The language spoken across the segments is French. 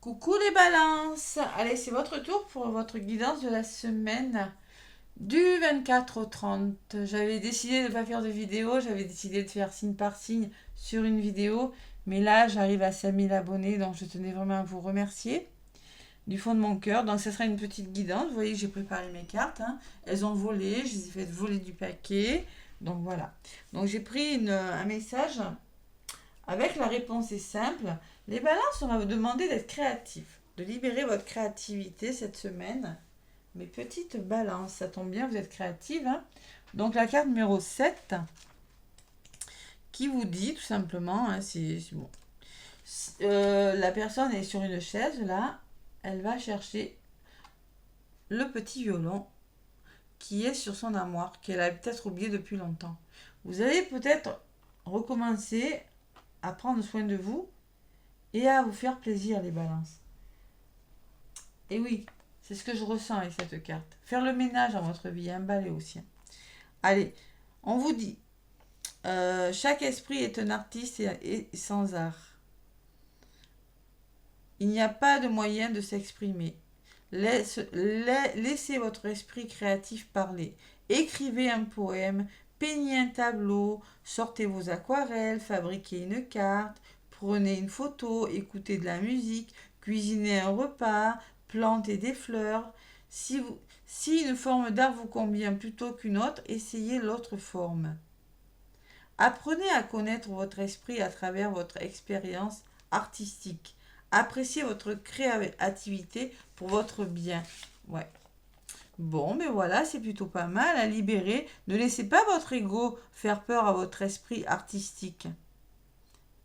Coucou les balances. Allez, c'est votre tour pour votre guidance de la semaine du 24 au 30. J'avais décidé de ne pas faire de vidéo, j'avais décidé de faire signe par signe sur une vidéo, mais là j'arrive à 5000 abonnés, donc je tenais vraiment à vous remercier du fond de mon cœur. Donc ce sera une petite guidance, vous voyez que j'ai préparé mes cartes, hein. Elles ont volé, je les ai faites voler du paquet, donc voilà. Donc j'ai pris un message avec la réponse est simple. Les balances, on va vous demander d'être créatifs, de libérer votre créativité cette semaine. Mes petites balances, ça tombe bien, vous êtes créatives, hein. Donc la carte numéro 7 qui vous dit tout simplement, hein, c'est bon. La personne est sur une chaise là, elle va chercher le petit violon qui est sur son armoire, qu'elle a peut-être oublié depuis longtemps. Vous allez peut-être recommencer à prendre soin de vous et à vous faire plaisir, les balances. Et oui, c'est ce que je ressens avec cette carte. Faire le ménage dans votre vie, un balai aussi. Allez, on vous dit, chaque esprit est un artiste et sans art. Il n'y a pas de moyen de s'exprimer. Laissez votre esprit créatif parler. Écrivez un poème, peignez un tableau, sortez vos aquarelles, fabriquez une carte, prenez une photo, écoutez de la musique, cuisinez un repas, plantez des fleurs. Si une forme d'art vous convient plutôt qu'une autre, essayez l'autre forme. Apprenez à connaître votre esprit à travers votre expérience artistique. Appréciez votre créativité pour votre bien. Ouais. Bon, mais voilà, c'est plutôt pas mal à libérer. Ne laissez pas votre ego faire peur à votre esprit artistique.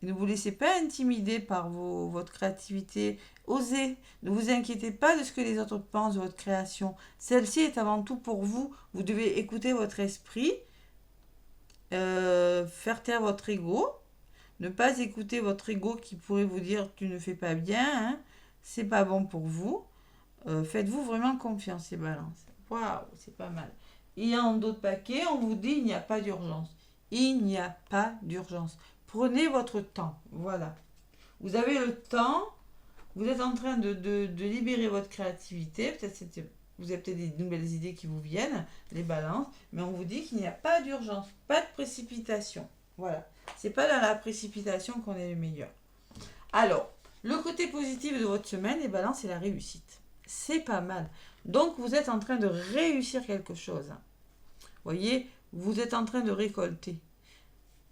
Ne vous laissez pas intimider par votre créativité. Osez. Ne vous inquiétez pas de ce que les autres pensent de votre création. Celle-ci est avant tout pour vous. Vous devez écouter votre esprit, faire taire votre ego. Ne pas écouter votre ego qui pourrait vous dire tu ne fais pas bien, hein, c'est pas bon pour vous. Faites-vous vraiment confiance, ces balances. Waouh, c'est pas mal. Il y a en d'autres paquets, on vous dit il n'y a pas d'urgence. Il n'y a pas d'urgence. Prenez votre temps. Voilà. Vous avez le temps. Vous êtes en train de libérer votre créativité. Vous avez peut-être des nouvelles idées qui vous viennent, les balances. Mais on vous dit qu'il n'y a pas d'urgence. Pas de précipitation. Voilà. C'est pas dans la précipitation qu'on est le meilleur. Alors, le côté positif de votre semaine, les balances, c'est la réussite. C'est pas mal. Donc, vous êtes en train de réussir quelque chose. Voyez, vous êtes en train de récolter.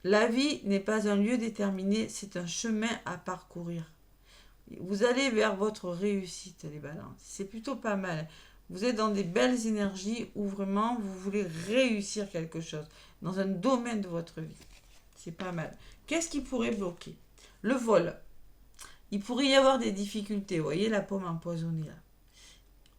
La vie n'est pas un lieu déterminé, c'est un chemin à parcourir. Vous allez vers votre réussite, les balances. C'est plutôt pas mal. Vous êtes dans des belles énergies où vraiment vous voulez réussir quelque chose dans un domaine de votre vie. C'est pas mal. Qu'est-ce qui pourrait bloquer? Le vol. Il pourrait y avoir des difficultés. Vous voyez la pomme empoisonnée là.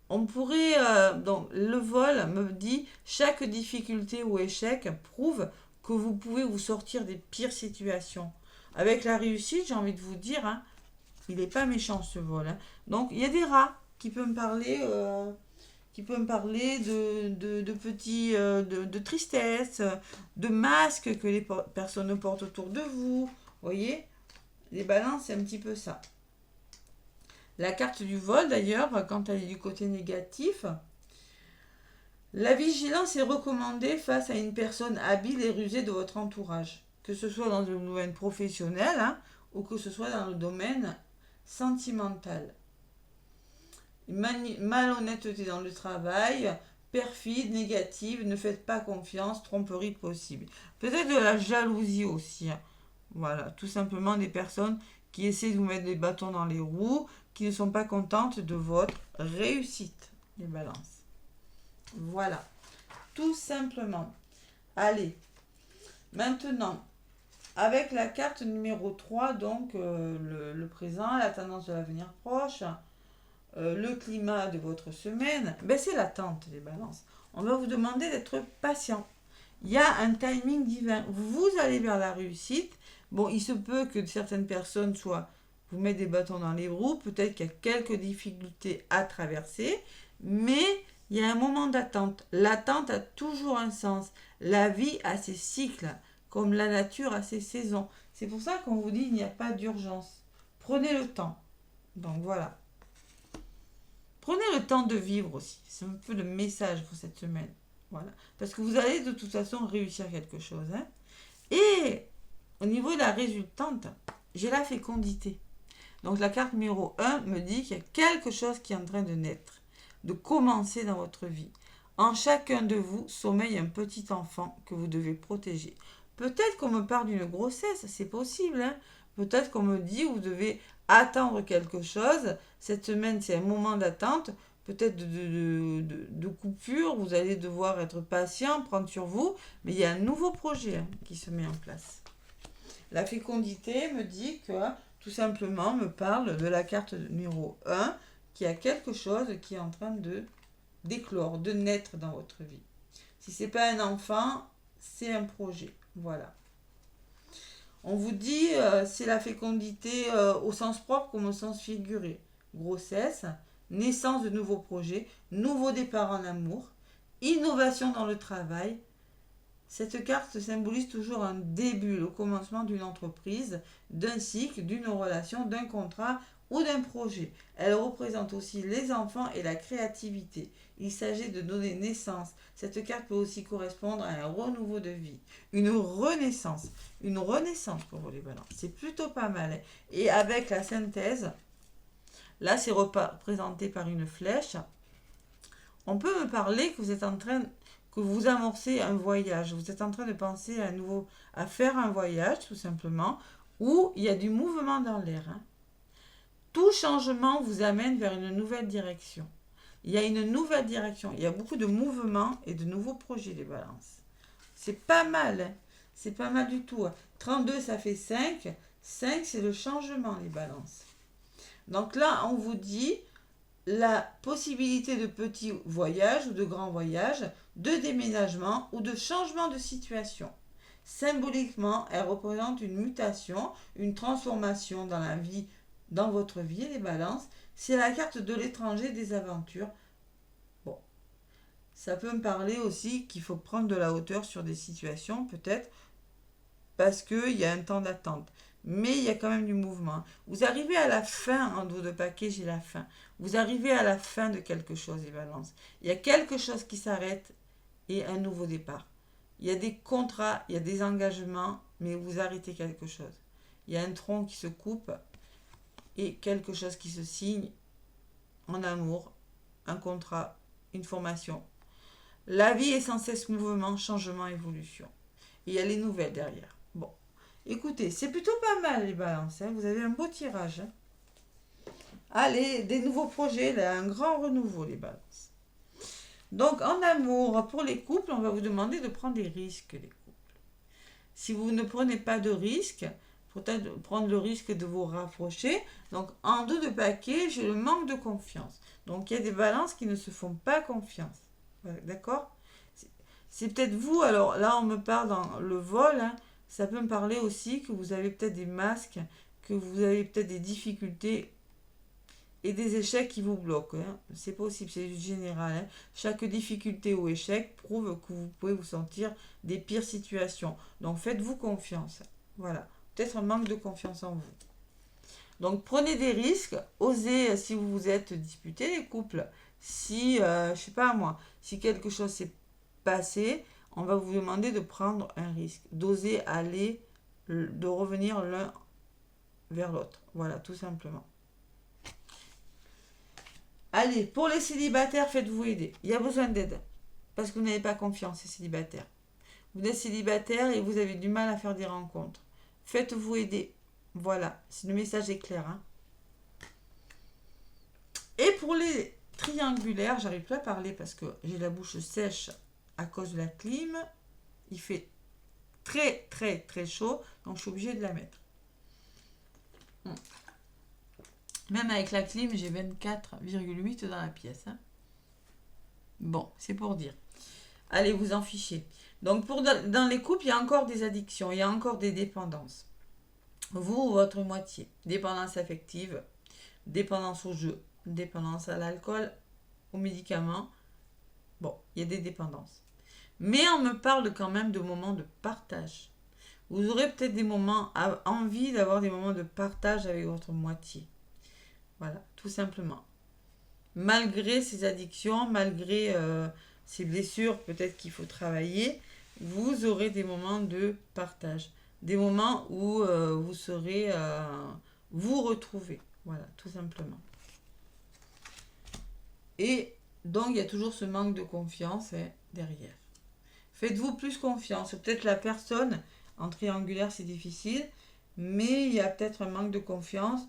On pourrait, donc le vol me dit, chaque difficulté ou échec prouve que vous pouvez vous sortir des pires situations. Avec la réussite, j'ai envie de vous dire, hein, il n'est pas méchant ce vol, hein. Donc il y a des rats qui peuvent me parler, de petits, de tristesse, de masques que les personnes portent autour de vous. Vous voyez, les balances, c'est un petit peu ça. La carte du vol, d'ailleurs, quand elle est du côté négatif, la vigilance est recommandée face à une personne habile et rusée de votre entourage, que ce soit dans le domaine professionnel, hein, ou que ce soit dans le domaine sentimental. Malhonnêteté dans le travail, perfide, négative, ne faites pas confiance, tromperie possible. Peut-être de la jalousie aussi, hein. Voilà, tout simplement des personnes qui essaient de vous mettre des bâtons dans les roues, qui ne sont pas contentes de votre réussite, les balances. Voilà, tout simplement. Allez, maintenant, avec la carte numéro 3, donc le présent, la tendance de l'avenir proche, le climat de votre semaine, ben c'est l'attente, les balances. On va vous demander d'être patient. Il y a un timing divin. Vous allez vers la réussite. Bon, il se peut que certaines personnes vous mettent des bâtons dans les roues. Peut-être qu'il y a quelques difficultés à traverser. Mais il y a un moment d'attente. L'attente a toujours un sens. La vie a ses cycles, comme la nature a ses saisons. C'est pour ça qu'on vous dit qu'il n'y a pas d'urgence. Prenez le temps. Donc voilà. Prenez le temps de vivre aussi. C'est un peu le message pour cette semaine. Voilà. Parce que vous allez de toute façon réussir quelque chose. Hein. Et au niveau de la résultante, j'ai la fécondité. Donc la carte numéro 1 me dit qu'il y a quelque chose qui est en train de naître, de commencer dans votre vie. En chacun de vous sommeille un petit enfant que vous devez protéger. Peut-être qu'on me parle d'une grossesse, c'est possible. Hein. Peut-être qu'on me dit vous devez attendre quelque chose. Cette semaine, c'est un moment d'attente, peut-être de coupure. Vous allez devoir être patient, prendre sur vous. Mais il y a un nouveau projet hein, qui se met en place. La fécondité me dit que, tout simplement, me parle de la carte numéro 1, qui a quelque chose qui est en train de d'éclore, de naître dans votre vie. Si ce n'est pas un enfant, c'est un projet. Voilà. On vous dit, c'est la fécondité au sens propre comme au sens figuré. Grossesse, naissance de nouveaux projets, nouveau départ en amour, innovation dans le travail. Cette carte symbolise toujours un début, le commencement d'une entreprise, d'un cycle, d'une relation, d'un contrat ou d'un projet. Elle représente aussi les enfants et la créativité. Il s'agit de donner naissance. Cette carte peut aussi correspondre à un renouveau de vie, une renaissance pour vous les balances. C'est plutôt pas mal. Hein. Et avec la synthèse, là c'est représenté par une flèche. On peut me parler que vous êtes en train que vous amorcez un voyage, vous êtes en train de penser à faire un voyage tout simplement, où il y a du mouvement dans l'air. Hein. Tout changement vous amène vers une nouvelle direction. Il y a une nouvelle direction, il y a beaucoup de mouvements et de nouveaux projets les balances. C'est pas mal, hein. C'est pas mal du tout. 32 ça fait 5, 5 c'est le changement les balances. Donc là on vous dit la possibilité de petits voyages ou de grands voyages, de déménagement ou de changement de situation. Symboliquement, elle représente une mutation, une transformation dans la vie, dans votre vie, les balances. C'est la carte de l'étranger, des aventures. Bon, ça peut me parler aussi qu'il faut prendre de la hauteur sur des situations, peut-être, parce qu'il y a un temps d'attente. Mais il y a quand même du mouvement. Vous arrivez à la fin, en dos de paquet, j'ai la fin. Vous arrivez à la fin de quelque chose, les balances. Il y a quelque chose qui s'arrête et un nouveau départ. Il y a des contrats, il y a des engagements, mais vous arrêtez quelque chose. Il y a un tronc qui se coupe et quelque chose qui se signe en amour, un contrat, une formation. La vie est sans cesse mouvement, changement, évolution. Et il y a les nouvelles derrière. Bon. Écoutez, c'est plutôt pas mal les balances. Hein. Vous avez un beau tirage. Hein. Allez, des nouveaux projets, là, un grand renouveau les balances. Donc en amour, pour les couples, on va vous demander de prendre des risques les couples. Si vous ne prenez pas de risques, peut-être prendre le risque de vous rapprocher. Donc en dos de paquet, j'ai le manque de confiance. Donc il y a des balances qui ne se font pas confiance. D'accord ? C'est peut-être vous, alors là on me parle dans le vol, hein, ça peut me parler aussi que vous avez peut-être des masques, que vous avez peut-être des difficultés et des échecs qui vous bloquent. Hein. C'est possible, c'est du général. Hein. Chaque difficulté ou échec prouve que vous pouvez vous sentir des pires situations. Donc faites-vous confiance. Voilà. Peut-être un manque de confiance en vous. Donc prenez des risques, osez si vous vous êtes disputé les couples. Si, je sais pas moi, si quelque chose s'est passé, on va vous demander de prendre un risque, d'oser aller, de revenir l'un vers l'autre. Voilà, tout simplement. Allez, pour les célibataires, faites-vous aider. Il y a besoin d'aide. Parce que vous n'avez pas confiance, les célibataires. Vous êtes célibataire et vous avez du mal à faire des rencontres. Faites-vous aider. Voilà, le message est clair. Hein. Et pour les triangulaires, j'arrive plus à parler parce que j'ai la bouche sèche à cause de la clim. Il fait très très très chaud, donc je suis obligée de la mettre. Même avec la clim, j'ai 24,8 dans la pièce. Hein. Bon, c'est pour dire. Allez, vous en fichez. Donc, dans les couples, il y a encore des addictions, il y a encore des dépendances. Vous ou votre moitié. Dépendance affective, dépendance au jeu, dépendance à l'alcool, aux médicaments. Bon, il y a des dépendances. Mais on me parle quand même de moments de partage. Vous aurez peut-être des moments, envie d'avoir des moments de partage avec votre moitié. Voilà, tout simplement. Malgré ces addictions, malgré ces blessures, peut-être qu'il faut travailler, vous aurez des moments de partage. Des moments où vous serez vous retrouver. Voilà, tout simplement. Et donc, il y a toujours ce manque de confiance derrière. Faites-vous plus confiance. Peut-être la personne, en triangulaire, c'est difficile, mais il y a peut-être un manque de confiance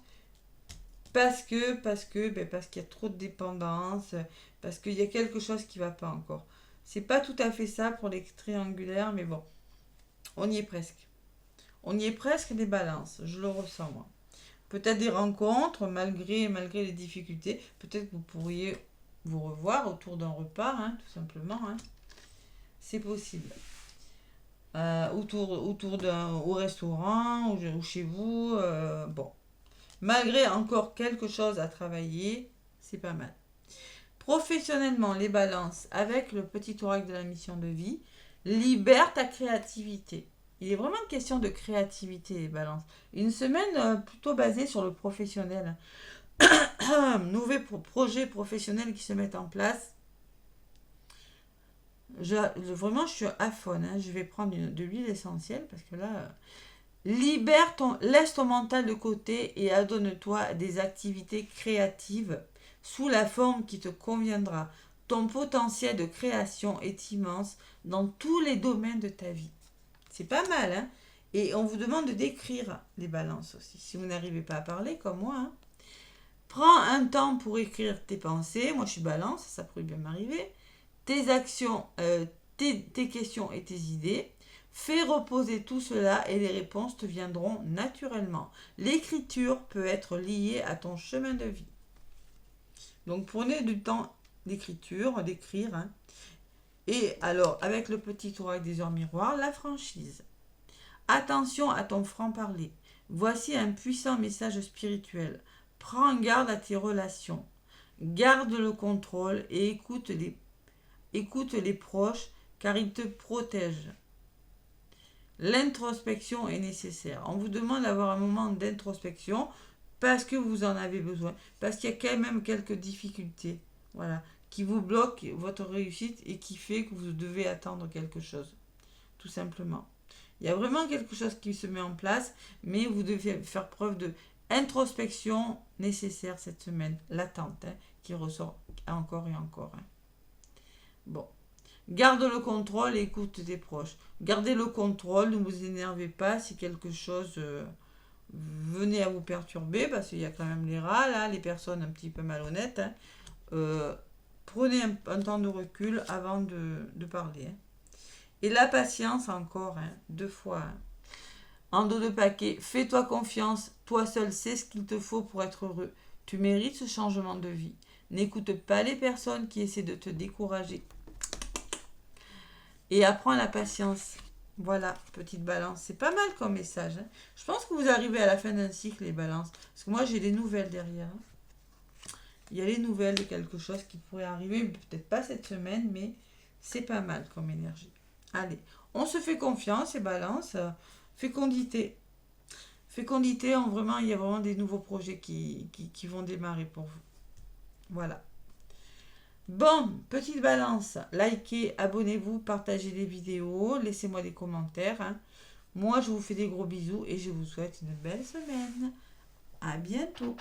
parce qu'il y a trop de dépendance, parce qu'il y a quelque chose qui ne va pas encore. C'est pas tout à fait ça pour les triangulaires, mais bon, on y est presque. On y est presque des balances, je le ressens moi. Peut-être des rencontres, malgré les difficultés. Peut-être que vous pourriez vous revoir autour d'un repas, hein, tout simplement. Hein. C'est possible. Au restaurant ou chez vous. Bon. Malgré encore quelque chose à travailler, c'est pas mal. Professionnellement, les balances, avec le petit oracle de la mission de vie, libère ta créativité. Il est vraiment une question de créativité, les balances. Une semaine plutôt basée sur le professionnel. Nouveaux projets professionnels qui se mettent en place. Vraiment, je suis à fond. Hein. Je vais prendre de l'huile essentielle parce que là, laisse ton mental de côté et adonne-toi des activités créatives sous la forme qui te conviendra. Ton potentiel de création est immense dans tous les domaines de ta vie. C'est pas mal, hein? Et on vous demande de décrire les balances aussi. Si vous n'arrivez pas à parler comme moi, hein. Prends un temps pour écrire tes pensées. Moi, je suis balance, ça pourrait bien m'arriver. Tes actions, tes questions et tes idées. Fais reposer tout cela et les réponses te viendront naturellement. L'écriture peut être liée à ton chemin de vie. Donc, prenez du temps d'écriture, d'écrire. Hein. Et alors, avec le petit oracle des heures miroirs, la franchise. Attention à ton franc-parler. Voici un puissant message spirituel. Prends garde à tes relations. Garde le contrôle et écoute les proches car ils te protègent. L'introspection est nécessaire. On vous demande d'avoir un moment d'introspection parce que vous en avez besoin. Parce qu'il y a quand même quelques difficultés. Voilà. Qui vous bloquent votre réussite et qui fait que vous devez attendre quelque chose. Tout simplement. Il y a vraiment quelque chose qui se met en place, mais vous devez faire preuve de introspection nécessaire cette semaine, latente, hein, qui ressort encore et encore. Hein. Bon. Garde le contrôle et écoute tes proches. Gardez le contrôle, ne vous énervez pas si quelque chose venait à vous perturber, parce qu'il y a quand même les rats, là, les personnes un petit peu malhonnêtes. Hein. Prenez un temps de recul avant de parler. Hein. Et la patience encore, hein, 2 fois. Hein. En dos de paquet, fais-toi confiance, toi seul sais ce qu'il te faut pour être heureux. Tu mérites ce changement de vie. N'écoute pas les personnes qui essaient de te décourager. Et apprends la patience. Voilà, petite balance. C'est pas mal comme message. Hein. Je pense que vous arrivez à la fin d'un cycle, les balances. Parce que moi, j'ai des nouvelles derrière. Hein. Il y a les nouvelles de quelque chose qui pourrait arriver, peut-être pas cette semaine, mais c'est pas mal comme énergie. Allez, on se fait confiance et balance. Fécondité. Fécondité, il y a vraiment des nouveaux projets qui vont démarrer pour vous. Voilà. Bon, petite balance. Likez, abonnez-vous, partagez les vidéos, laissez-moi des commentaires. Hein. Moi, je vous fais des gros bisous et je vous souhaite une belle semaine. À bientôt.